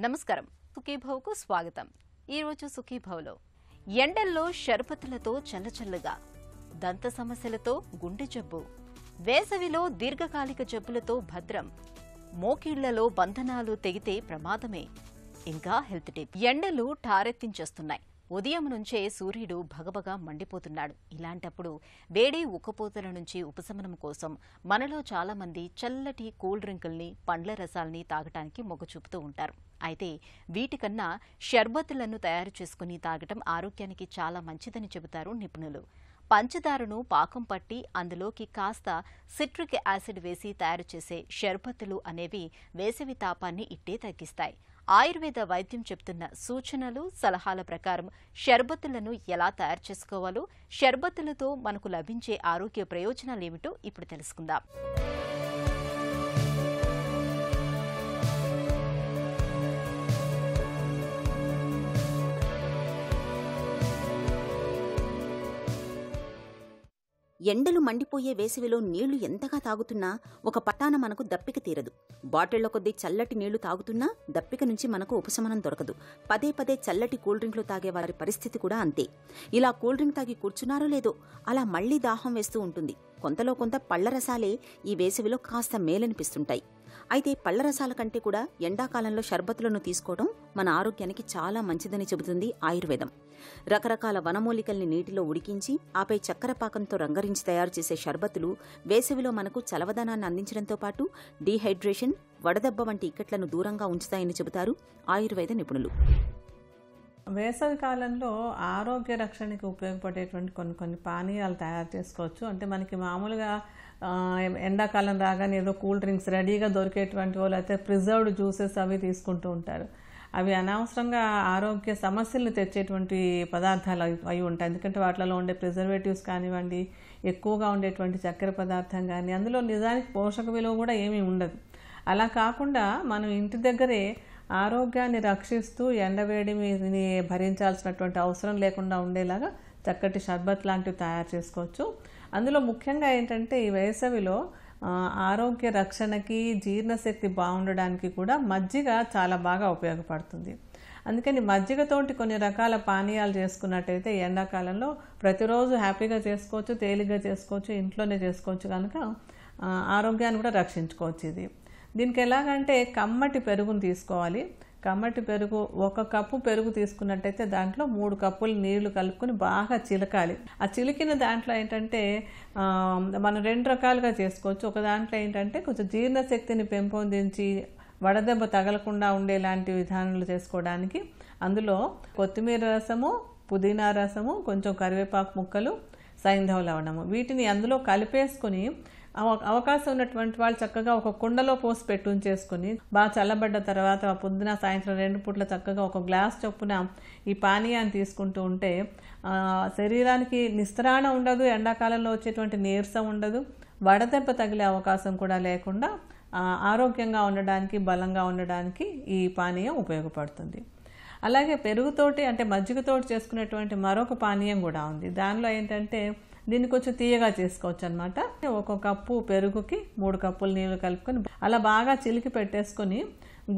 నమస్కారం, సుఖీభవకు స్వాగతం. ఈరోజు సుఖీభవలో ఎండల్లో షర్బతులతో చల్లచల్లగా, దంత సమస్యలతో గుండె జబ్బు, వేసవిలో దీర్ఘకాలిక జబ్బులతో భద్రం, మోకీళ్లలో బంధనాలు తెగితే ప్రమాదమే. ఇంకా హెల్త్ టిప్. ఎండలు ఠారెత్తించేస్తున్నాయి. ఉదయం నుంచే సూర్యుడు భగభగా మండిపోతున్నాడు. ఇలాంటప్పుడు వేడి ఉక్కపోతల నుంచి ఉపశమనం కోసం మనలో చాలా మంది చల్లటి కూల్ డ్రింకుల్ని, పండ్ల రసాల్ని తాగటానికి మొగ్గు చూపుతూ ఉంటారు. అయితే వీటికన్నా షర్బతులను తయారు చేసుకుని తాగటం ఆరోగ్యానికి చాలా మంచిదని చెబుతారు నిపుణులు. పంచదారను పాకం పట్టి అందులోకి కాస్త సిట్రిక్ యాసిడ్ వేసి తయారు చేసే షర్బతులు అనేవి వేసవి తాపాన్ని ఇట్టే తగ్గిస్తాయి. ఆయుర్వేద వైద్యం చెప్తున్న సూచనలు, సలహాల ప్రకారం షర్బతులను ఎలా తయారు చేసుకోవాలో, షర్బతులతో మనకు లభించే ఆరోగ్య ప్రయోజనాలేమిటో ఇప్పుడు తెలుసుకుందాం. ఎండలు మండిపోయే వేసవిలో నీళ్లు ఎంతగా తాగుతున్నా ఒక పట్టాన మనకు దప్పిక తీరదు. బాటిళ్ల కొద్దీ చల్లటి నీళ్లు తాగుతున్నా దప్పిక నుంచి మనకు ఉపశమనం దొరకదు. పదే పదే చల్లటి కూల్ డ్రింక్లు తాగే వారి పరిస్థితి కూడా అంతే. ఇలా కూల్ డ్రింక్ తాగి కూర్చున్నారో లేదో అలా మళ్లీ దాహం వేస్తూ ఉంటుంది. కొంతలో కొంత పళ్ల రసాలే ఈ వేసవిలో కాస్త మేలనిపిస్తుంటాయి. అయితే పళ్ల రసాల కంటే కూడా ఎండాకాలంలో షర్బతులను తీసుకోవడం మన ఆరోగ్యానికి చాలా మంచిదని చెబుతుంది ఆయుర్వేదం. రకరకాల వనమూలికల్ని నీటిలో ఉడికించి ఆపై చక్కెర పాకంతో రంగరించి తయారు చేసే షర్బతులు వేసవిలో మనకు చలవదనాన్ని అందించడంతో పాటు డీహైడ్రేషన్, వడదెబ్బ వంటి ఇక్కట్లను దూరంగా ఉంచుతాయని చెబుతారు ఆయుర్వేద నిపుణులు. వేసవి కాలంలో ఆరోగ్య రక్షణకి ఉపయోగపడేటువంటి కొన్ని పానీయాలు తయారు చేసుకోవచ్చు. అంటే మనకి మామూలుగా ఎండాకాలం రాగానే ఏదో కూల్ డ్రింక్స్ రెడీగా దొరికేటువంటి వాళ్ళు అయితే ప్రిజర్వ్డ్ జ్యూసెస్ అవి తీసుకుంటూ ఉంటారు. అవి అనవసరంగా ఆరోగ్య సమస్యలు తెచ్చేటువంటి పదార్థాలు అవి ఉంటాయి. ఎందుకంటే వాటిలో ఉండే ప్రిజర్వేటివ్స్ కానివ్వండి, ఎక్కువగా ఉండేటువంటి చక్కెర పదార్థం కానీ, అందులో నిజానికి పోషక విలువ కూడా ఏమీ ఉండదు. అలా కాకుండా మనం ఇంటి దగ్గరే ఆరోగ్యాన్ని రక్షిస్తూ ఎండవేడిని భరించాల్సినటువంటి అవసరం లేకుండా ఉండేలాగా చక్కటి షర్బత్ లాంటివి తయారు చేసుకోవచ్చు. అందులో ముఖ్యంగా ఏంటంటే ఈ వేసవిలో ఆరోగ్య రక్షణకి, జీర్ణశక్తి బాగుండడానికి కూడా మజ్జిగ చాలా బాగా ఉపయోగపడుతుంది. అందుకని మజ్జిగతోటి కొన్ని రకాల పానీయాలు చేసుకున్నట్టయితే ఎండాకాలంలో ప్రతిరోజు హ్యాపీగా చేసుకోవచ్చు, తేలిగ్గా చేసుకోవచ్చు, ఇంట్లోనే చేసుకోవచ్చు. కనుక ఆరోగ్యాన్ని కూడా రక్షించుకోవచ్చు. దీనికి ఎలాగంటే కమ్మటి పెరుగును తీసుకోవాలి. కమ్మటి పెరుగు 1 కప్పు పెరుగు తీసుకున్నట్టయితే దాంట్లో 3 కప్పులు నీళ్లు కలుపుకొని బాగా చిలకాలి. ఆ చిలికిన దాంట్లో ఏంటంటే మనం 2 రకాలుగా చేసుకోవచ్చు. ఒక దాంట్లో ఏంటంటే కొంచెం జీర్ణశక్తిని పెంపొందించి వడదెబ్బ తగలకుండా ఉండేలాంటి విధానాలు చేసుకోవడానికి అందులో కొత్తిమీర రసము, పుదీనా రసము, కొంచెం కరివేపాకు ముక్కలు, సైంధవ లవణము వీటిని అందులో కలిపేసుకొని అవకాశం ఉన్నటువంటి వాళ్ళు చక్కగా ఒక కుండలో పోసి పెట్టుంచేసుకుని బాగా చల్లబడ్డ తర్వాత పొద్దున సాయంత్రం 2 పూట్ల చక్కగా ఒక గ్లాస్ చొప్పున ఈ పానీయాన్ని తీసుకుంటూ ఉంటే శరీరానికి నిస్త్రాణ ఉండదు, ఎండాకాలంలో వచ్చేటువంటి నీరసం ఉండదు, వడదెబ్బ తగిలే అవకాశం కూడా లేకుండా ఆరోగ్యంగా ఉండడానికి, బలంగా ఉండడానికి ఈ పానీయం ఉపయోగపడుతుంది. అలాగే పెరుగుతోటి అంటే మజ్జిగతోటి చేసుకునేటువంటి మరొక పానీయం కూడా ఉంది. దానిలో ఏంటంటే దీన్ని కొంచెం తీయగా చేసుకోవచ్చు అనమాట. 1 కప్పు పెరుగుకి 3 కప్పులు నీళ్లు కలుపుకొని అలా బాగా చిలికి పెట్టేసుకొని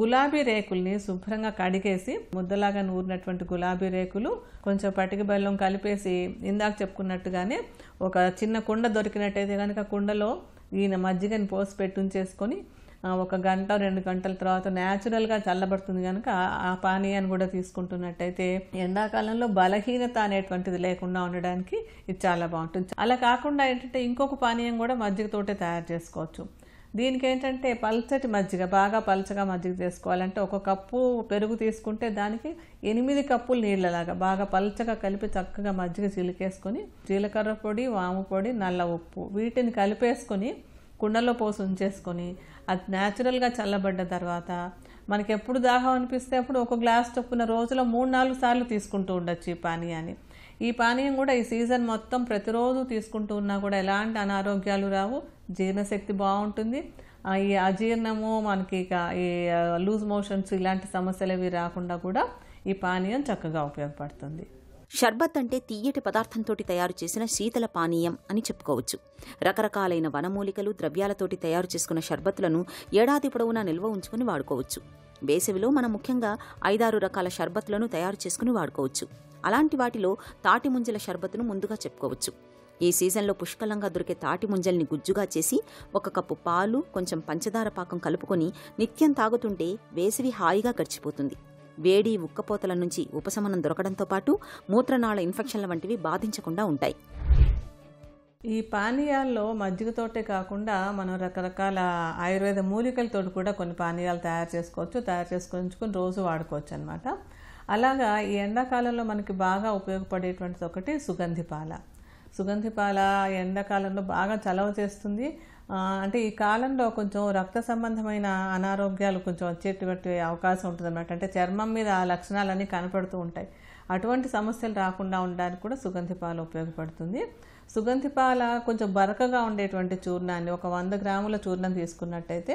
గులాబీ రేకుల్ని శుభ్రంగా కడిగేసి ముద్దలాగా నూరినటువంటి గులాబీ రేకులు కొంచెం పటిక బెల్లం కలిపేసి ఇందాక చెప్పుకున్నట్టుగానే ఒక చిన్న కుండ దొరికినట్టయితే కనుక కుండలో ఈయన మజ్జిగని పోసి పెట్టుంచేసుకొని 1 గంట 2 గంటల తర్వాత న్యాచురల్గా చల్లబడుతుంది కనుక ఆ పానీయాన్ని కూడా తీసుకుంటున్నట్టయితే ఎండాకాలంలో బలహీనత అనేటువంటిది లేకుండా ఉండడానికి ఇది చాలా బాగుంటుంది. అలా కాకుండా ఏంటంటే ఇంకొక పానీయం కూడా మజ్జిగతోటే తయారు చేసుకోవచ్చు. దీనికి ఏంటంటే పల్చటి మజ్జిగ, బాగా పల్చగా మజ్జిగ చేసుకోవాలంటే 1 కప్పు పెరుగు తీసుకుంటే దానికి 8 కప్పులు నీళ్ళలాగా బాగా పల్చగా కలిపి చక్కగా మజ్జిగ చిలికేసుకొని జీలకర్ర పొడి, వాము పొడి, నల్ల ఉప్పు వీటిని కలిపేసుకొని కుండలో పోసి ఉంచేసుకొని అది న్యాచురల్గా చల్లబడ్డ తర్వాత మనకి ఎప్పుడు దాహం అనిపిస్తే అప్పుడు 1 గ్లాస్ చొప్పున రోజులో 3-4 సార్లు తీసుకుంటూ ఉండొచ్చు ఈ పానీయాన్ని. ఈ పానీయం కూడా ఈ సీజన్ మొత్తం ప్రతిరోజు తీసుకుంటూ ఉన్నా కూడా ఎలాంటి అనారోగ్యాలు రావు, జీర్ణశక్తి బాగుంటుంది. ఈ అజీర్ణము, మనకి ఈ లూజ్ మోషన్స్ ఇలాంటి సమస్యలు ఏవి రాకుండా కూడా ఈ పానీయం చక్కగా ఉపయోగపడుతుంది. షర్బత్ అంటే తీయటి పదార్థంతోటి తయారు చేసిన శీతల పానీయం అని చెప్పుకోవచ్చు. రకరకాలైన వనమూలికలు, ద్రవ్యాలతోటి తయారు చేసుకున్న షర్బత్లను ఏడాది పొడవునా నిల్వ ఉంచుకుని వాడుకోవచ్చు. వేసవిలో మనం ముఖ్యంగా 5-6 రకాల షర్బత్లను తయారు చేసుకుని వాడుకోవచ్చు. అలాంటి వాటిలో తాటి ముంజల షర్బత్తును ముందుగా చెప్పుకోవచ్చు. ఈ సీజన్లో పుష్కలంగా దొరికే తాటి ముంజల్ని గుజ్జుగా చేసి 1 కప్పు పాలు, కొంచెం పంచదార పాకం కలుపుకొని నిత్యం తాగుతుంటే వేసవి హాయిగా గడిచిపోతుంది. వేడి, ఉక్కపోతల నుంచి ఉపశమనం దొరకడంతో పాటు మూత్రనాళ ఇన్ఫెక్షన్ల వంటివి బాధించకుండా ఉంటాయి. ఈ పానీయాల్లో మజ్జిగతోటే కాకుండా మనం రకరకాల ఆయుర్వేద మూలికలతో కూడా కొన్ని పానీయాలు తయారు చేసుకొని రోజు వాడుకోవచ్చు అనమాట. అలాగా ఈ ఎండాకాలంలో మనకి బాగా ఉపయోగపడేటువంటిది ఒకటి సుగంధి పాల ఎండాకాలంలో బాగా చలవ చేస్తుంది. అంటే ఈ కాలంలో కొంచెం రక్త సంబంధమైన అనారోగ్యాలు కొంచెం వచ్చేటువంటి అవకాశం ఉంటుంది అన్నమాట. అంటే చర్మం మీద ఆ లక్షణాలన్నీ కనపడుతూ ఉంటాయి. అటువంటి సమస్యలు రాకుండా ఉండడానికి కూడా సుగంధి పాల ఉపయోగపడుతుంది. సుగంధి పాల కొంచెం బరకగా ఉండేటువంటి చూర్ణాన్ని, ఒక 100 గ్రాముల చూర్ణం తీసుకున్నట్టయితే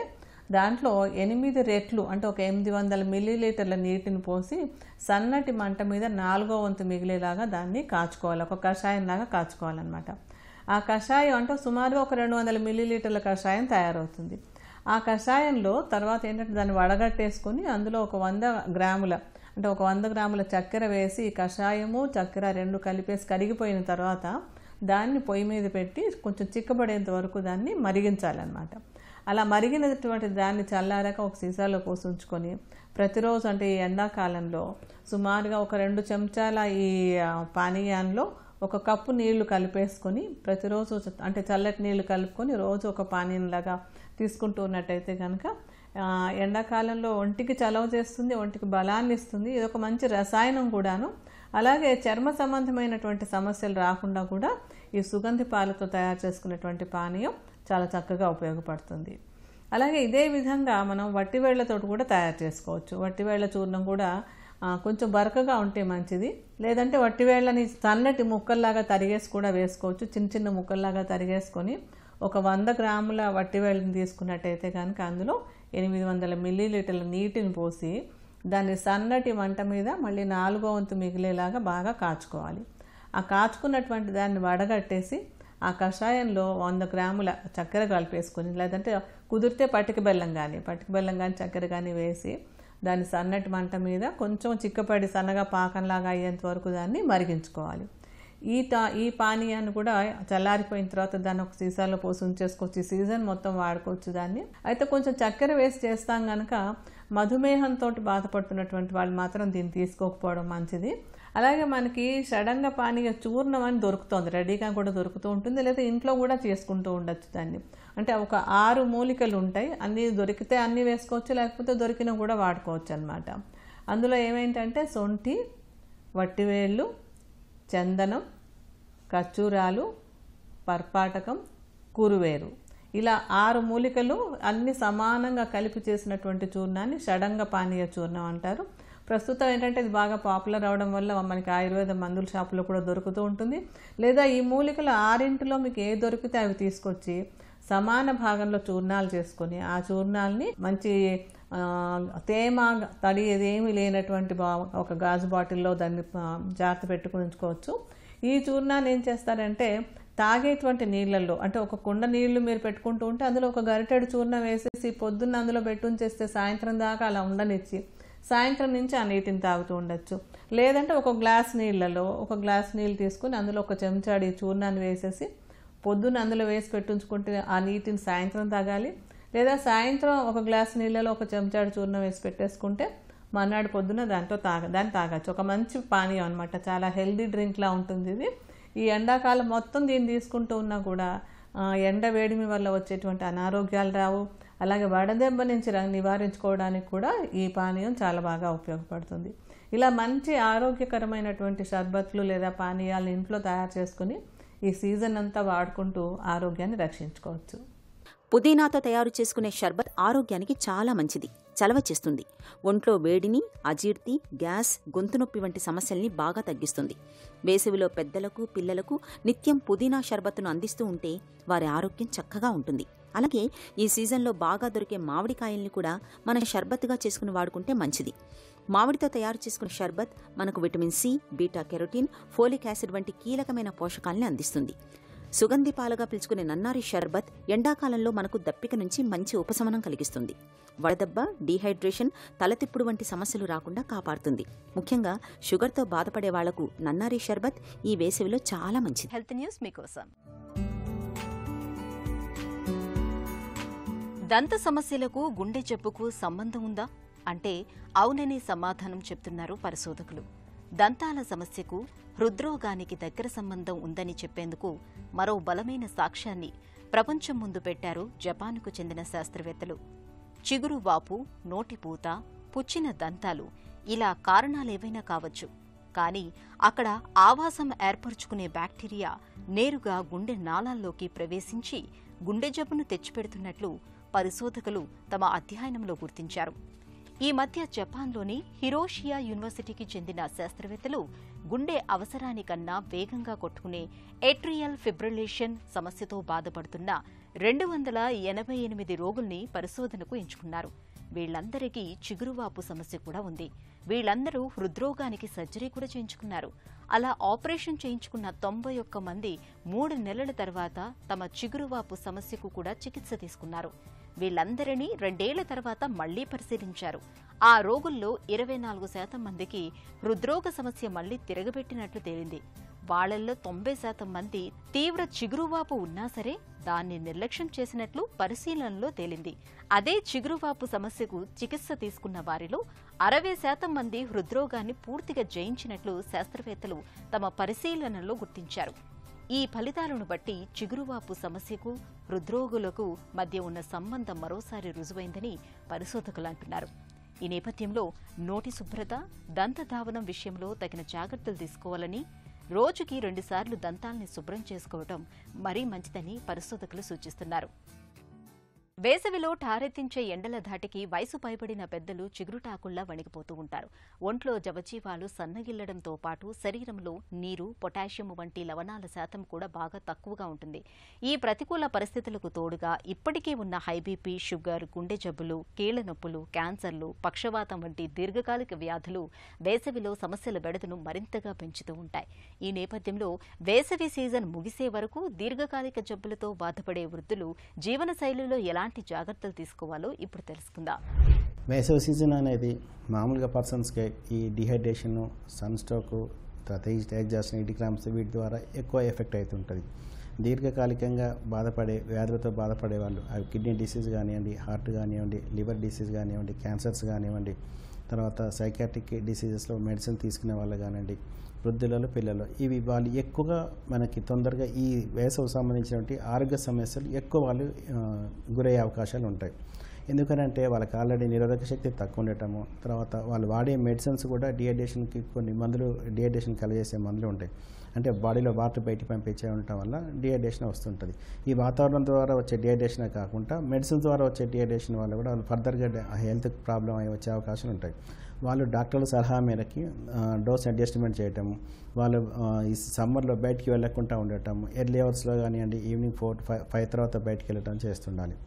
దాంట్లో 8 రెట్లు, అంటే ఒక 800 మిల్లీలీటర్ల నీటిని పోసి సన్నటి మంట మీద 4వ వంతు మిగిలేలాగా దాన్ని కాచుకోవాలి. ఒక కషాయంలాగా కాచుకోవాలన్నమాట. ఆ కషాయం అంటే సుమారుగా ఒక 200 మిల్లీలీటర్ల కషాయం తయారవుతుంది. ఆ కషాయంలో తర్వాత ఏంటంటే దాన్ని వడగట్టేసుకొని అందులో ఒక 100 గ్రాముల అంటే ఒక 100 గ్రాముల చక్కెర వేసి కషాయము చక్కెర 2 కలిపేసి కరిగిపోయిన తర్వాత దాన్ని పొయ్యి మీద పెట్టి కొంచెం చిక్కబడేంత వరకు దాన్ని మరిగించాలన్నమాట. అలా మరిగినటువంటి దాన్ని చల్లారాక ఒక సీసాలో పోసి ఉంచుకొని ప్రతిరోజు, అంటే ఈ ఎండాకాలంలో సుమారుగా ఒక 2 చెంచాల ఈ పానీయాల్లో 1 కప్పు నీళ్లు కలిపేసుకొని ప్రతిరోజు, అంటే చల్లటి నీళ్లు కలుపుకొని రోజు ఒక పానీయంలాగా తీసుకుంటూ ఉన్నట్టయితే కనుక ఎండాకాలంలో ఒంటికి చలవ చేస్తుంది, ఒంటికి బలాన్ని ఇస్తుంది. ఇది ఒక మంచి రసాయనం కూడాను. అలాగే చర్మ సంబంధమైనటువంటి సమస్యలు రాకుండా కూడా ఈ సుగంధి పాలతో తయారు చేసుకునేటువంటి పానీయం చాలా చక్కగా ఉపయోగపడుతుంది. అలాగే ఇదే విధంగా మనం వట్టివేళ్లతో కూడా తయారు చేసుకోవచ్చు. వట్టివేళ్ల చూర్ణం కూడా కొంచెం బరకగా ఉంటే మంచిది. లేదంటే వట్టివేళ్లని సన్నటి ముక్కల్లాగా తరిగేసి కూడా వేసుకోవచ్చు. చిన్న చిన్న ముక్కల్లాగా తరిగేసుకొని ఒక 100 గ్రాముల వట్టివేళ్ళని తీసుకున్నట్టయితే కనుక అందులో 800 మిల్లీలీటర్ల నీటిని పోసి దాన్ని సన్నటి మంట మీద మళ్ళీ 4వ వంతు మిగిలేలాగా బాగా కాచుకోవాలి. ఆ కాచుకున్నటువంటి దాన్ని వడగట్టేసి ఆ కషాయంలో 100 గ్రాముల చక్కెర కలిపేసుకొని, లేదంటే కుదిరితే పటిక బెల్లం కానీ చక్కెర కానీ వేసి దాన్ని సన్నటి మంట మీద కొంచెం చిక్కపడి సన్నగా పాకంలాగా అయ్యేంత వరకు దాన్ని మరిగించుకోవాలి. ఈ పానీయాన్ని కూడా చల్లారిపోయిన తర్వాత దాన్ని ఒక సీసాలో పోసి ఉంచేసుకోవచ్చు. ఈ సీజన్ మొత్తం వాడుకోవచ్చు దాన్ని. అయితే కొంచెం చక్కెర వేసి చేస్తాం కనుక మధుమేహంతో బాధపడుతున్నటువంటి వాళ్ళు మాత్రం దీన్ని తీసుకోకపోవడం మంచిది. అలాగే మనకి షడంగ పానీయ చూర్ణం అని దొరుకుతుంది, రెడీగా కూడా దొరుకుతూ ఉంటుంది. లేదా ఇంట్లో కూడా చేసుకుంటూ ఉండొచ్చు దాన్ని. అంటే ఒక 6 మూలికలు ఉంటాయి, అన్నీ దొరికితే అన్నీ వేసుకోవచ్చు, లేకపోతే దొరికిన కూడా వాడుకోవచ్చు అన్నమాట. అందులో ఏమేంటంటే సొంఠి, వట్టివేళ్ళు, చందనం, ఖర్జూరాలు, పర్పాటకం, కురువేరు, ఇలా 6 మూలికలు అన్ని సమానంగా కలిపి చేసినటువంటి చూర్ణాన్ని షడంగ పానీయ చూర్ణం అంటారు. ప్రస్తుతం ఏంటంటే ఇది బాగా పాపులర్ అవడం వల్ల మనకి ఆయుర్వేద మందుల షాపులో కూడా దొరుకుతూ ఉంటుంది. లేదా ఈ మూలికలు 6 మీకు ఏ దొరికితే అవి తీసుకొచ్చి సమాన భాగంలో చూర్ణాలు చేసుకొని ఆ చూర్ణాలని మంచి తేమ తడి ఏమీ లేనటువంటి ఒక గాజు బాటిల్లో దాన్ని జాగ్రత్త పెట్టుకుని ఉంచుకోవచ్చు. ఈ చూర్ణాన్ని ఏం చేస్తారంటే తాగేటువంటి నీళ్ళల్లో, అంటే ఒక కుండ నీళ్లు మీరు పెట్టుకుంటూ ఉంటే అందులో ఒక గరిటెడు చూర్ణం వేసేసి పొద్దున్న అందులో పెట్టుంచేస్తే సాయంత్రం దాకా అలా ఉండనిచ్చి సాయంత్రం నుంచి ఆ నీటిని తాగుతూ ఉండొచ్చు. లేదంటే ఒక గ్లాస్ నీళ్ళు తీసుకుని అందులో ఒక చెంచాడి చూర్ణాన్ని వేసేసి పొద్దున్న అందులో వేసి పెట్టుంచుకుంటే ఆ నీటిని సాయంత్రం తాగాలి. లేదా సాయంత్రం ఒక గ్లాస్ నీళ్ళలో ఒక చెంచాడు చూర్ణం వేసి పెట్టేసుకుంటే మర్నాడు పొద్దున్న దాన్ని తాగచ్చు. ఒక మంచి పానీయం అనమాట, చాలా హెల్దీ డ్రింక్లా ఉంటుంది ఇది. ఈ ఎండాకాలం మొత్తం దీన్ని తీసుకుంటూ ఉన్నా కూడా ఎండ వేడిమి వల్ల వచ్చేటువంటి అనారోగ్యాలు రావు. అలాగే వడదెబ్బ నుంచి నివారించుకోవడానికి కూడా ఈ పానీయం చాలా బాగా ఉపయోగపడుతుంది. ఇలా మంచి ఆరోగ్యకరమైనటువంటి షర్బత్లు లేదా పానీయాలను ఇంట్లో తయారు చేసుకుని ఈ సీజన్ అంతా వాడుకుంటూ ఆరోగ్యాన్ని రక్షించుకోవచ్చు. పుదీనాతో తయారు చేసుకునే షర్బత్ ఆరోగ్యానికి చాలా మంచిది, చలవ చేస్తుంది. ఒంట్లో వేడిని, అజీర్తి, గ్యాస్, గొంతు నొప్పి వంటి సమస్యల్ని బాగా తగ్గిస్తుంది. వేసవిలో పెద్దలకు, పిల్లలకు నిత్యం పుదీనా షర్బత్తును అందిస్తూ ఉంటే వారి ఆరోగ్యం చక్కగా ఉంటుంది. అలాగే ఈ సీజన్లో బాగా దొరికే మామిడికాయల్ని కూడా మన షర్బత్తుగా చేసుకుని వాడుకుంటే మంచిది. మామిడితో తయారు చేసుకునే షర్బత్ మనకు vitamin C, beta carotene, folic acid వంటి కీలకమైన పోషకాలని అందిస్తుంది. సుగంధి పాలుగా పిలుచుకునే నన్నారి షర్బత్ ఎండాకాలంలో మనకు దప్పిక నుంచి మంచి ఉపశమనం కలిగిస్తుంది. వడదెబ్బ, డీహైడ్రేషన్, తలతిప్పుడు వంటి సమస్యలు రాకుండా కాపాడుతుంది. ముఖ్యంగా షుగర్తో బాధపడే వాళ్లకు నన్నారి షర్బత్ ఈ వేసవిలో చాలా మంచిది. హెల్త్ న్యూస్ మీకోసం. దంత సమస్యలకు గుండె జబ్బుకు సంబంధం ఉందా అంటే అవుననే సమాధానం చెప్తున్నారు పరిశోధకులు. దంతాల సమస్యకు హృద్రోగానికి దగ్గర సంబంధం ఉందని చెప్పేందుకు మరో బలమైన సాక్ష్యాన్ని ప్రపంచం ముందు పెట్టారు జపాన్కు చెందిన శాస్త్రవేత్తలు. చిగురు వాపు, నోటిపూత, పుచ్చిన దంతాలు ఇలా కారణాలేవైనా కావచ్చు. కానీ అక్కడ ఆవాసం ఏర్పరుచుకునే బ్యాక్టీరియా నేరుగా గుండె నాళాల్లోకి ప్రవేశించి గుండె జబ్బును తెచ్చిపెడుతున్నట్లు పరిశోధకులు తమ అధ్యయనంలో గుర్తించారు. ఈ మధ్య జపాన్లోని హిరోషియా యూనివర్సిటీకి చెందిన శాస్త్రవేత్తలు గుండె అవసరానికన్నా వేగంగా కొట్టుకునే ఏట్రియల్ ఫిబ్రిలేషన్ సమస్యతో బాధపడుతున్న 288 రోగుల్ని పరిశోధనకు ఎంచుకున్నారు. వీళ్లందరికీ చిగురువాపు సమస్య కూడా ఉంది. వీళ్లందరూ హృద్రోగానికి సర్జరీ కూడా చేయించుకున్నారు. అలా ఆపరేషన్ చేయించుకున్న 91 మంది 3 నెలల తర్వాత తమ చిగురువాపు సమస్యకు కూడా చికిత్స తీసుకున్నారు. వీళ్లందరినీ 2 ఏళ్ల తర్వాత మళ్లీ పరిశీలించారు. ఆ రోగుల్లో 24% మందికి హృద్రోగ సమస్య మళ్లీ తిరగబెట్టినట్లు తేలింది. వాళ్లల్లో 90% మంది తీవ్ర చిగురువాపు ఉన్నా సరే దాన్ని నిర్లక్ష్యం చేసినట్లు పరిశీలనలో తేలింది. అదే చిగురువాపు సమస్యకు చికిత్స తీసుకున్న వారిలో 60% మంది హృద్రోగాన్ని పూర్తిగా జయించినట్లు శాస్త్రవేత్తలు తమ పరిశీలనలో గుర్తించారు. ఈ ఫలితాలను బట్టి చిగురువాపు సమస్యకు హృద్రోగులకు మధ్య ఉన్న సంబంధం మరోసారి రుజువైందని పరిశోధకులు అంటున్నారు. ఈ నేపథ్యంలో నోటి శుభ్రత, దంతధావనం విషయంలో తగిన జాగ్రత్తలు తీసుకోవాలని, రోజుకి 2 సార్లు దంతాల్ని శుభ్రం చేసుకోవడం మరీ మంచిదని పరిశోధకులు సూచిస్తున్నారు. వేసవిలో ఠారెత్తించే ఎండల ధాటికి వయసు పైబడిన పెద్దలు చిగురుటాకుల్లా వణికిపోతూ ఉంటారు. ఒంట్లో జవజీవాలు సన్నగిల్లడంతో పాటు శరీరంలో నీరు, పొటాషియం వంటి లవణాల శాతం కూడా బాగా తక్కువగా ఉంటుంది. ఈ ప్రతికూల పరిస్థితులకు తోడుగా ఇప్పటికే ఉన్న హై బీపీ, షుగర్, గుండె జబ్బులు, కీళ్ల నొప్పులు, క్యాన్సర్లు, పక్షవాతం వంటి దీర్ఘకాలిక వ్యాధులు వేసవిలో సమస్యల బెడదను మరింతగా పెంచుతూ ఉంటాయి. ఈ నేపథ్యంలో వేసవి సీజన్ ముగిసే వరకు దీర్ఘకాలిక జబ్బులతో బాధపడే వృద్ధులు జీవనశైలిలో ఎలాంటి జాగ్రత్తలు తీసుకోవాలో ఇప్పుడు తెలుసుకుందాం. వేసవి సీజన్ అనేది మామూలుగా పర్సన్స్కి ఈ డిహైడ్రేషన్, సన్ స్ట్రోక్, తర్వాత ఎగ్జాషన్, ఇడిక్రామ్స్ వీటి ద్వారా ఎక్కువ ఎఫెక్ట్ అవుతుంటుంది. దీర్ఘకాలికంగా వ్యాధులతో బాధపడే వాళ్ళు అవి కిడ్నీ డిసీజ్ కానివ్వండి, హార్ట్ కానివ్వండి, లివర్ డిసీజ్ కానివ్వండి, క్యాన్సర్స్ కానివ్వండి, తర్వాత సైకాట్రిక్ డిసీజెస్లో మెడిసిన్ తీసుకునే వాళ్ళు కానివ్వండి, వృద్ధులలో, పిల్లలు, ఇవి వాళ్ళు ఎక్కువగా మనకి తొందరగా ఈ వేసవి సంబంధించినటువంటి ఆరోగ్య సమస్యలు ఎక్కువ వాళ్ళు గురయ్యే అవకాశాలు ఉంటాయి. ఎందుకనంటే వాళ్ళకి ఆల్రెడీ నిరోధక శక్తి తక్కువ ఉండటము, తర్వాత వాళ్ళు వాడే మెడిసిన్స్ కూడా డిహైడ్రేషన్కి కొన్ని మందులు, డిహైడ్రేషన్ కలిగేసే మందులు ఉంటాయి. అంటే బాడీలో వాటర్ బయటికి పంపించే ఉండటం వల్ల డిహైడ్రేషన్ వస్తుంటుంది. ఈ వాతావరణం ద్వారా వచ్చే డిహైడ్రేషనే కాకుండా మెడిసిన్ ద్వారా వచ్చే డిహైడ్రేషన్ వల్ల కూడా వాళ్ళు ఫర్దర్గా హెల్త్ ప్రాబ్లం అయ్యి వచ్చే అవకాశాలు ఉంటాయి. వాళ్ళు డాక్టర్ల సలహా మేరకి డోస్ అడ్జస్ట్మెంట్ చేయటము, వాళ్ళు ఈ సమ్మర్లో బయటికి వెళ్ళకుండా ఉండటం, ఎర్లీ అవర్స్లో కానివ్వండి, ఈవినింగ్ 4-5 తర్వాత బయటికి వెళ్ళటం చేస్తుండాలి.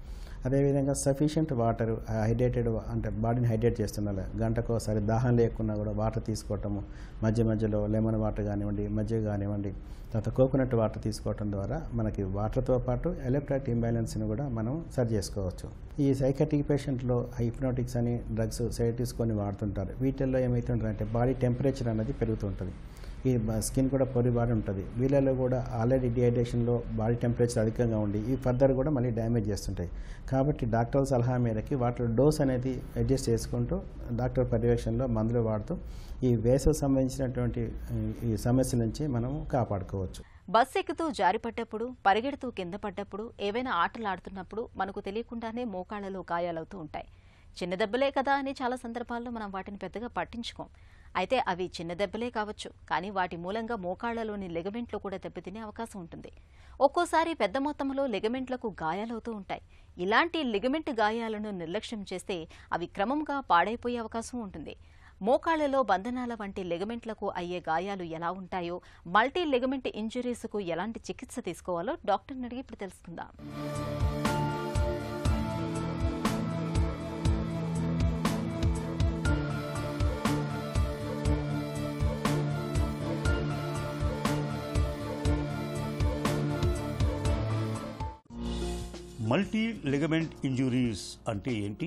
అదేవిధంగా సఫిషియంట్ వాటర్, హైడ్రేటెడ్ అంటే బాడీని హైడ్రేట్ చేస్తుండాలి. గంటకోసారి దాహం లేకున్నా కూడా వాటర్ తీసుకోవటము, మధ్యలో లెమన్ వాటర్ కానివ్వండి, మజ్జిగ కానివ్వండి, తర్వాత కోకోనట్ వాటర్ తీసుకోవటం ద్వారా మనకి వాటర్తో పాటు ఎలక్ట్రోలైట్ ఇంబ్యాలెన్స్ని కూడా మనం సరి చేసుకోవచ్చు. ఈ సైకాట్రిక్ పేషెంట్లో హిప్నోటిక్స్ అని డ్రగ్స్, సెడేటివ్స్ కొన్ని వాడుతుంటారు. వీటిల్లో ఏమవుతుంటుందంటే బాడీ టెంపరేచర్ అనేది పెరుగుతుంటుంది. ఈ స్కిన్ కూడా పొరిబారి ఉంటుంది. వీళ్ళలో కూడా ఆల్రెడీ డిహైడ్రేషన్లో బాడీ టెంపరేచర్ అధికంగా ఉండి ఈ ఫర్దర్ కూడా మళ్ళీ డ్యామేజ్ చేస్తుంటాయి. కాబట్టి డాక్టర్ సలహా మేరకి వాటిలో డోస్ అనేది అడ్జస్ట్ చేసుకుంటూ డాక్టర్ పర్యవేక్షణలో మందులు వాడుతూ ఈ వేసవి సంబంధించినటువంటి ఈ సమస్య నుంచి మనం కాపాడుకోవచ్చు. బస్సు ఎక్కుతూ జారిపడ్డప్పుడు, పరిగెడుతూ కింద పడ్డప్పుడు, ఏవైనా ఆటలాడుతున్నప్పుడు మనకు తెలియకుండానే మోకాళ్లలో గాయాలవుతూ ఉంటాయి. చిన్న దెబ్బలే కదా అని చాలా సందర్భాల్లో మనం వాటిని పెద్దగా పట్టించుకోం. అయితే అవి చిన్న దెబ్బలే కావచ్చు, కానీ వాటి మూలంగా మోకాళ్లలోని లెగమెంట్లు కూడా దెబ్బతినే అవకాశం ఉంటుంది. ఒక్కోసారి పెద్ద మొత్తంలో లెగమెంట్లకు గాయాలవుతూ ఉంటాయి. ఇలాంటి లిగమెంట్ గాయాలను నిర్లక్ష్యం చేస్తే అవి క్రమంగా పాడైపోయే అవకాశం ఉంటుంది. మోకాళ్లలో బంధనాల వంటి లెగమెంట్లకు అయ్యే గాయాలు ఎలా ఉంటాయో, మల్టీ లెగమెంట్ ఇంజురీస్కు ఎలాంటి చికిత్స తీసుకోవాలో డాక్టర్ని అడిగి ఇప్పుడు తెలుసుకుందాం. మల్టీ లిగమెంట్ ఇంజురీస్ అంటే ఏంటి?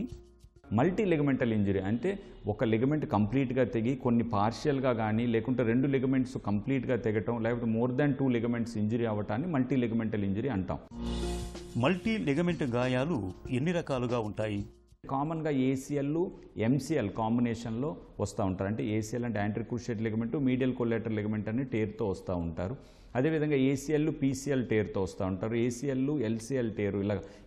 మల్టీ లిగమెంటల్ ఇంజరీ అంటే ఒక లిగమెంట్ కంప్లీట్గా తెగి కొన్ని పార్షియల్గా కానీ లేకుంటే 2 లిగమెంట్స్ కంప్లీట్గా తెగటం లేకపోతే మోర్ దాన్ 2 లిగమెంట్స్ ఇంజరీ అవ్వటాన్ని మల్టీ లిగమెంటల్ ఇంజరీ అంటాం. మల్టీ లిగమెంట్ గాయాలు ఎన్ని రకాలుగా ఉంటాయి? కామన్గా ఏసీఎల్ ఎంసీఎల్ కాంబినేషన్లో వస్తూ ఉంటారు. అంటే ఏసీఎల్ అంటే anterior cruciate ligament, medial collateral ligament అని టేర్తో వస్తూ ఉంటారు. అదేవిధంగా ఏసీఎల్ పీసీఎల్ టేర్తో వస్తూ ఉంటారు. ఏసీఎల్ ఎల్సీఎల్ టేరు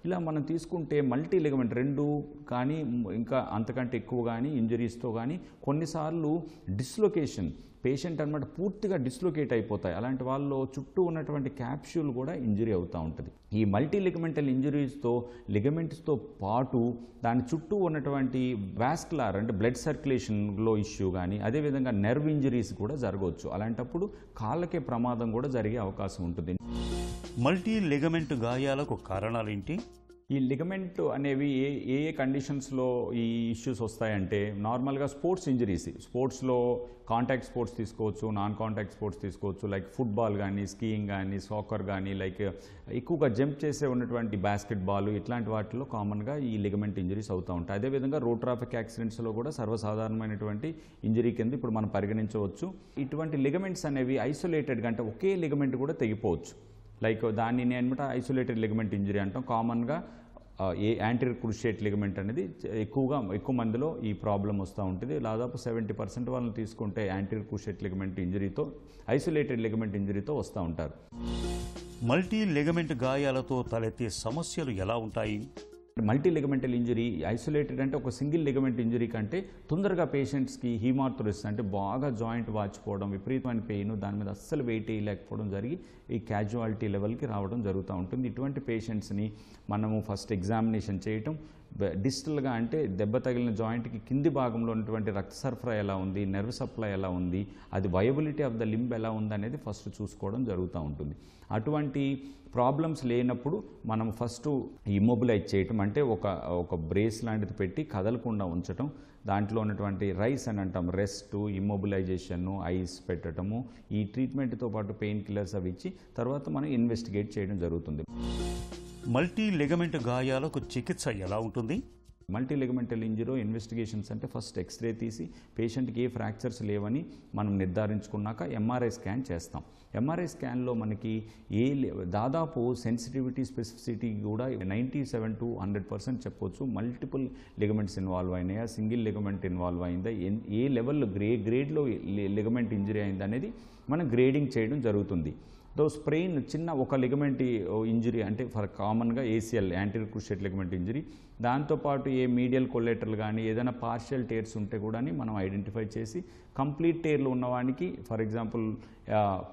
ఇలా మనం తీసుకుంటే మల్టీ లిగమెంట్ 2 కానీ ఇంకా అంతకంటే ఎక్కువ కానీ ఇంజరీస్తో కానీ కొన్నిసార్లు డిస్లొకేషన్ పేషెంట్ అనమాట పూర్తిగా డిస్లొకేట్ అయిపోతాయి. అలాంటి వాళ్ళు చుట్టూ ఉన్నటువంటి క్యాప్సూల్ కూడా ఇంజరీ అవుతూ ఉంటుంది. ఈ మల్టీ లిగమెంటల్ ఇంజరీస్తో లిగమెంట్స్తో పాటు దాని చుట్టూ ఉన్నటువంటి వాస్కులర్ అంటే బ్లడ్ సర్క్యులేషన్లో ఇష్యూ కానీ అదేవిధంగా నర్వ్ ఇంజరీస్ కూడా జరగవచ్చు. అలాంటప్పుడు కాళ్ళకే ప్రమాదం కూడా జరిగే అవకాశం ఉంటుంది. మల్టీ లిగమెంట్ గాయాలకు కారణాలేంటి? ఈ లిగమెంట్ అనేవి ఏ కండిషన్స్లో ఈ ఇష్యూస్ వస్తాయంటే నార్మల్గా స్పోర్ట్స్ ఇంజరీస్, స్పోర్ట్స్లో కాంటాక్ట్ స్పోర్ట్స్ తీసుకోవచ్చు, నాన్ కాంటాక్ట్ స్పోర్ట్స్ తీసుకోవచ్చు. లైక్ ఫుట్బాల్ కానీ స్కీయింగ్ కానీ సాకర్ కానీ లైక్ ఎక్కువగా జంప్ చేసే ఉన్నటువంటి బాస్కెట్బాల్ ఇట్లాంటి వాటిలో కామన్గా ఈ లిగమెంట్ ఇంజరీస్ అవుతూ ఉంటాయి. అదేవిధంగా రోడ్ ట్రాఫిక్ యాక్సిడెంట్స్లో కూడా సర్వసాధారణమైనటువంటి ఇంజరీ కింద ఇప్పుడు మనం పరిగణించవచ్చు. ఇటువంటి లిగమెంట్స్ అనేవి ఐసోలేటెడ్గా అంటే ఒకే లిగమెంట్ కూడా తెగిపోవచ్చు. లైక్ దానిని అనమాట ఐసోలేటెడ్ లిగమెంట్ ఇంజరీ అంటాం. కామన్గా యాంటీరియర్ క్రూషియేట్ లిగమెంట్ అనేది ఎక్కువ మందిలో ఈ ప్రాబ్లం వస్తూ ఉంటుంది. దాదాపు 70% వాళ్ళని తీసుకుంటే యాంటీరియర్ క్రూషియేట్ లిగమెంట్ ఇంజరీతో ఐసోలేటెడ్ లిగమెంట్ ఇంజరీతో వస్తూ ఉంటారు. మల్టీ లిగమెంట్ గాయాలతో తలెత్తే సమస్యలు ఎలా ఉంటాయి? మల్టీ లిగమెంటల్ ఇంజరీ ఐసోలేటెడ్ అంటే ఒక సింగిల్ లిగమెంట్ ఇంజరీ కంటే తొందరగా పేషెంట్స్కి హీమార్థ్రోసిస్ అంటే బాగా జాయింట్ వాచిపోవడం, విపరీతమైన పెయిన్, దాని మీద అస్సలు వెయిట్ వేయలేకపోవడం జరిగి ఈ క్యాజువాలిటీ లెవెల్కి రావడం జరుగుతూ ఉంటుంది. ఇటువంటి పేషెంట్స్ని మనము ఫస్ట్ ఎగ్జామినేషన్ చేయటం, డిస్టల్గా అంటే దెబ్బ తగిలిన జాయింట్కి కింది భాగంలో ఉన్నటువంటి రక్త సరఫరా ఎలా ఉంది, నెర్వ్ సప్లై ఎలా ఉంది, అది వయబిలిటీ ఆఫ్ ద లింబ్ ఎలా ఉంది అనేది ఫస్ట్ చూసుకోవడం జరుగుతూ ఉంటుంది. అటువంటి ప్రాబ్లమ్స్ లేనప్పుడు మనం ఫస్ట్ ఇమ్మొబిలైజ్ చేయటం అంటే ఒక బ్రేస్ లాంటిది పెట్టి కదలకుండా ఉంచటం, దాంట్లో ఉన్నటువంటి రైస్ అని అంటాం, రెస్ట్, ఇమ్మొబిలైజేషన్, ఐస్ పెట్టడము, ఈ ట్రీట్మెంట్తో పాటు పెయిన్ కిల్లర్స్ అవి ఇచ్చి తర్వాత మనం ఇన్వెస్టిగేట్ చేయడం జరుగుతుంది. మల్టీ లిగమెంట్ గాయాలకు చికిత్స ఎలా ఉంటుంది? మల్టీ లిగమెంటల్ ఇంజరీ ఇన్వెస్టిగేషన్స్ అంటే ఫస్ట్ ఎక్స్రే తీసి పేషెంట్కి ఏ ఫ్రాక్చర్స్ లేవని మనం నిర్ధారించుకున్నాక ఎంఆర్ఐ స్కాన్ చేస్తాం. ఎంఆర్ఐ స్కాన్లో మనకి దాదాపు సెన్సిటివిటీ స్పెసిఫిసిటీ కూడా 97 to 100% చెప్పవచ్చు. మల్టిపుల్ లిగమెంట్స్ ఇన్వాల్వ్ అయినాయా, సింగిల్ లిగమెంట్ ఇన్వాల్వ్ అయిందా, ఏ లెవెల్లో గ్రేడ్లో లిగమెంట్ ఇంజరీ అయింది అనేది మనం గ్రేడింగ్ చేయడం జరుగుతుంది. స్ప్రెయిన్ చిన్న ఒక లిగమెంట్ ఇంజరీ అంటే కామన్గా ACL anterior cruciate ligament injury, దాంతోపాటు ఏ మీడియల్ కొల్లేటరల్ కానీ ఏదైనా పార్షియల్ టేర్స్ ఉంటే కూడా మనం ఐడెంటిఫై చేసి కంప్లీట్ టేర్లు ఉన్నవానికి for example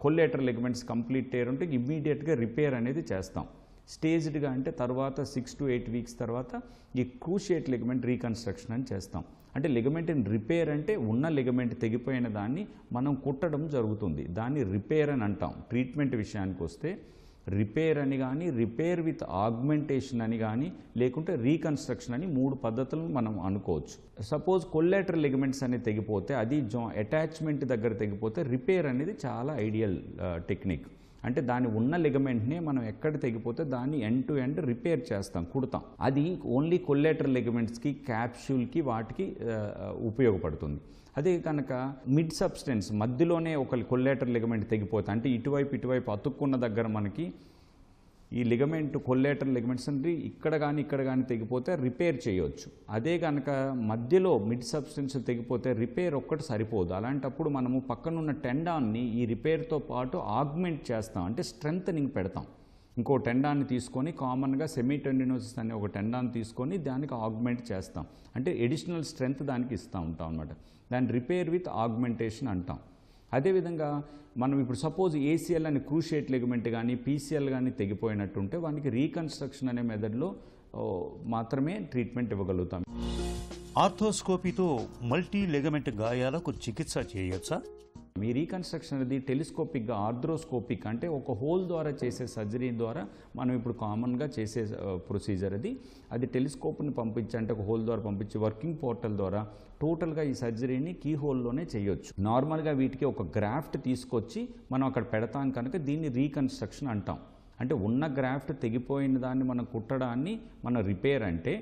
collateral ligaments complete tear ఉంటే ఇమ్మీడియట్గా రిపేర్ అనేది చేస్తాం. స్టేజ్డ్గా అంటే తర్వాత 6 to 8 weeks తర్వాత ఈ క్రూషియేట్ లిగమెంట్ రీకన్స్ట్రక్షన్ అని చేస్తాం. అంటే లిగమెంట్ రిపేర్ అంటే ఉన్న లిగమెంట్ తెగిపోయిన దాన్ని మనం కుట్టడం జరుగుతుంది, దాన్ని రిపేర్ అని అంటాం. ట్రీట్మెంట్ విషయానికి వస్తే రిపేర్ అని కానీ, రిపేర్ విత్ ఆగ్మెంటేషన్ అని కానీ, లేకుంటే రీకన్స్ట్రక్షన్ అని 3 పద్ధతులను మనం అనుకోవచ్చు. సపోజ్ కొల్లేటరల్ లిగమెంట్స్ అనేది తెగిపోతే అది అటాచ్మెంట్ దగ్గర తెగిపోతే రిపేర్ అనేది చాలా ఐడియల్ టెక్నిక్. అంటే దాని ఉన్న లిగమెంట్నే మనం ఎక్కడ తెగిపోతే దాన్ని ఎండ్ టు ఎండ్ రిపేర్ చేస్తాం, కుడతాం. అది ఓన్లీ కొల్లేటరల్ లిగమెంట్స్కి, క్యాప్సూల్కి వాటికి ఉపయోగపడుతుంది. అదే కనుక మిడ్ సబ్స్టెన్స్ మధ్యలోనే ఒక కొల్లేటరల్ లిగమెంట్ తెగిపోతే అంటే ఇటువైపు అతుక్కున్న దగ్గర మనకి ఈ లిగమెంట్ కొల్లేటరల్ లిగమెంట్స్ అంటే ఇక్కడ కానీ తెగిపోతే రిపేర్ చేయవచ్చు. అదే కనుక మధ్యలో మిడ్ సబ్స్టెన్స్ తెగిపోతే రిపేర్ ఒక్కటి సరిపోదు. అలాంటప్పుడు మనము పక్కనున్న టెండాన్ని ఈ రిపేర్తో పాటు ఆగ్మెంట్ చేస్తాం, అంటే స్ట్రెంథనింగ్ పెడతాం. ఇంకో టెండాన్ని తీసుకొని కామన్గా సెమీటెండినోసిస్ అనే ఒక టెండాన్ని తీసుకొని దానికి ఆగ్మెంట్ చేస్తాం, అంటే ఎడిషనల్ స్ట్రెంగ్త్ దానికి ఇస్తూ ఉంటాం అన్నమాట. దాన్ని రిపేర్ విత్ ఆగ్మెంటేషన్ అంటాం. అదేవిధంగా మనం ఇప్పుడు సపోజ్ ఏసీఎల్ అని క్రూషియేట్ లిగమెంట్ కానీ పీసీఎల్ కానీ తెగిపోయినట్టుంటే వానికి రీకన్స్ట్రక్షన్ అనే మెథడ్లో మాత్రమే ట్రీట్మెంట్ ఇవ్వగలుగుతాం. ఆర్థోస్కోపీతో మల్టీ లిగమెంట్ గాయాలకు చికిత్స చేయొచ్చా? మీ రీకన్స్ట్రక్షన్ అనేది టెలిస్కోపిక్గా ఆర్థ్రోస్కోపిక్ అంటే ఒక హోల్ ద్వారా చేసే సర్జరీ ద్వారా మనం ఇప్పుడు కామన్గా చేసే ప్రొసీజర్ అది టెలిస్కోప్ని పంపించి అంటే ఒక హోల్ ద్వారా పంపించి వర్కింగ్ పోర్టల్ ద్వారా టోటల్గా ఈ సర్జరీని కీ హోల్లోనే చేయొచ్చు. నార్మల్గా వీటికి ఒక గ్రాఫ్ట్ తీసుకొచ్చి మనం అక్కడ పెడతాం కనుక దీన్ని రీకన్స్ట్రక్షన్ అంటాం. అంటే ఉన్న గ్రాఫ్ట్ తెగిపోయిన దాన్ని మనం కుట్టడాన్ని మన రిపేర్ అంటే.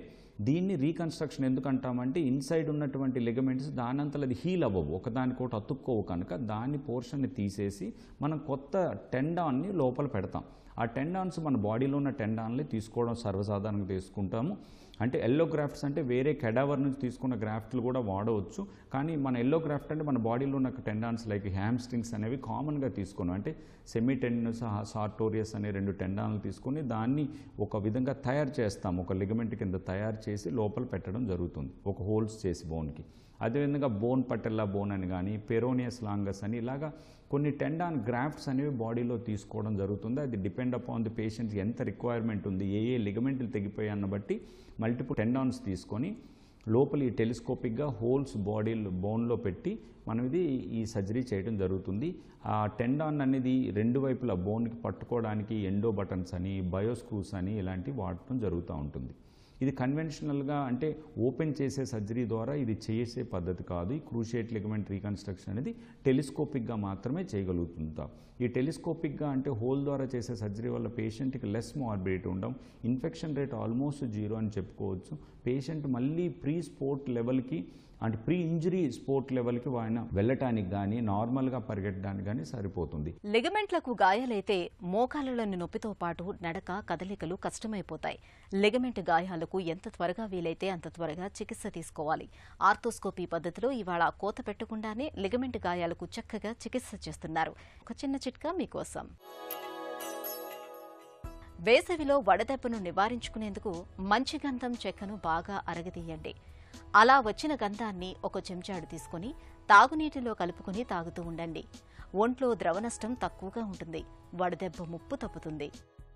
దీన్ని రీకన్స్ట్రక్షన్ ఎందుకు అంటామంటే ఇన్సైడ్ ఉన్నటువంటి లిగమెంట్స్ దానంతలో అది హీల్ అవ్వవు, ఒకదానికోటి అతుక్కోవు, కనుక దాని పోర్షన్ని తీసేసి మనం కొత్త టెండాన్ని లోపల పెడతాం. ఆ టెండాన్స్ మన బాడీలో ఉన్న టెండాన్ని తీసుకోవడం సర్వసాధారణంగా తీసుకుంటాము. అంటే ఎల్లో గ్రాఫ్ట్స్ అంటే వేరే కెడావర్ నుంచి తీసుకున్న గ్రాఫ్ట్లు కూడా వాడవచ్చు, కానీ మన ఎల్లో గ్రాఫ్ట్ అంటే మన బాడీలో ఉన్న టెండాన్స్ లైక్ హ్యామ్స్ట్రింగ్స్ అనేవి కామన్గా తీసుకున్నాం. అంటే సెమీ టెండినస్, సార్టోరియస్ అనే 2 టెండాన్లు తీసుకొని దాన్ని ఒక విధంగా తయారు చేస్తాం, ఒక లిగమెంట్ కింద తయారు చేసి లోపల పెట్టడం జరుగుతుంది, ఒక హోల్స్ చేసి బోన్కి. అదేవిధంగా బోన్ పటెల్లా బోన్ అని కానీ, పెరోనియస్ లాంగస్ అని ఇలాగా కొన్ని టెండాన్ గ్రాఫ్ట్స్ అనేవి బాడీలో తీసుకోవడం జరుగుతుంది. అది డిపెండ్ అపాన్ ది పేషెంట్కి ఎంత రిక్వైర్మెంట్ ఉంది, ఏ లిగమెంట్లు తెగిపోయాయన్న బట్టి మల్టిపుల్ టెండాన్స్ తీసుకొని లోపల ఈ టెలిస్కోపిక్గా హోల్స్ బోన్లో పెట్టి మనం ఈ సర్జరీ చేయడం జరుగుతుంది. ఆ టెండాన్ అనేది 2 వైపులా బోన్కి పట్టుకోవడానికి ఎండో బటన్స్ అని, బయోస్క్రూస్ అని ఇలాంటివి వాడటం జరుగుతూ ఉంటుంది. ఇది కన్వెన్షనల్గా అంటే ఓపెన్ చేసే సర్జరీ ద్వారా ఇది చేసే పద్ధతి కాదు. ఈ క్రూషియేట్ లిగమెంట్ రీకన్స్ట్రక్షన్ అనేది టెలిస్కోపిక్గా మాత్రమే చేయగలుగుతుంటాం. ఈ టెలిస్కోపిక్గా అంటే హోల్ ద్వారా చేసే సర్జరీ వల్ల పేషెంట్కి లెస్ మార్బిడిటీ ఉండడం, ఇన్ఫెక్షన్ రేట్ ఆల్మోస్ట్ 0 అని చెప్పుకోవచ్చు. పేషెంట్ మళ్ళీ ప్రీ స్పోర్ట్ లెవెల్కి అంటే ప్రీ ఇంజరీ స్పోర్ట్ లెవెల్కి ఆయన వెళ్ళటానికి కానీ నార్మల్గా పరిగెట్టడానికి కానీ సరిపోతుంది. లిగమెంట్లకు గాయాలైతే మోకాళ్ళలోని నొప్పితో పాటు నడక, కదలికలు కష్టమైపోతాయి. లిగమెంట్ గాయాలకు ఎంత త్వరగా వీలైతే అంత త్వరగా చికిత్స తీసుకోవాలి. ఆర్థోస్కోపీ పద్ధతిలో ఇవాళ కోత పెట్టకుండానే లిగమెంట్ గాయాలకు చక్కగా చికిత్స చేస్తున్నారు. ఒక చిన్న చిట్కా మీకోసం. వేసవిలో వడదెబ్బను నివారించుకునేందుకు మంచి గంధం చెక్కను బాగా అరగదీయండి. అలా వచ్చిన గంధాన్ని ఒక చెంచాడు తీసుకుని తాగునీటిలో కలుపుకుని తాగుతూ ఉండండి. ఒంట్లో ద్రవ నష్టం తక్కువగా ఉంటుంది. వడదెబ్బ ముప్పు తప్పుతుంది.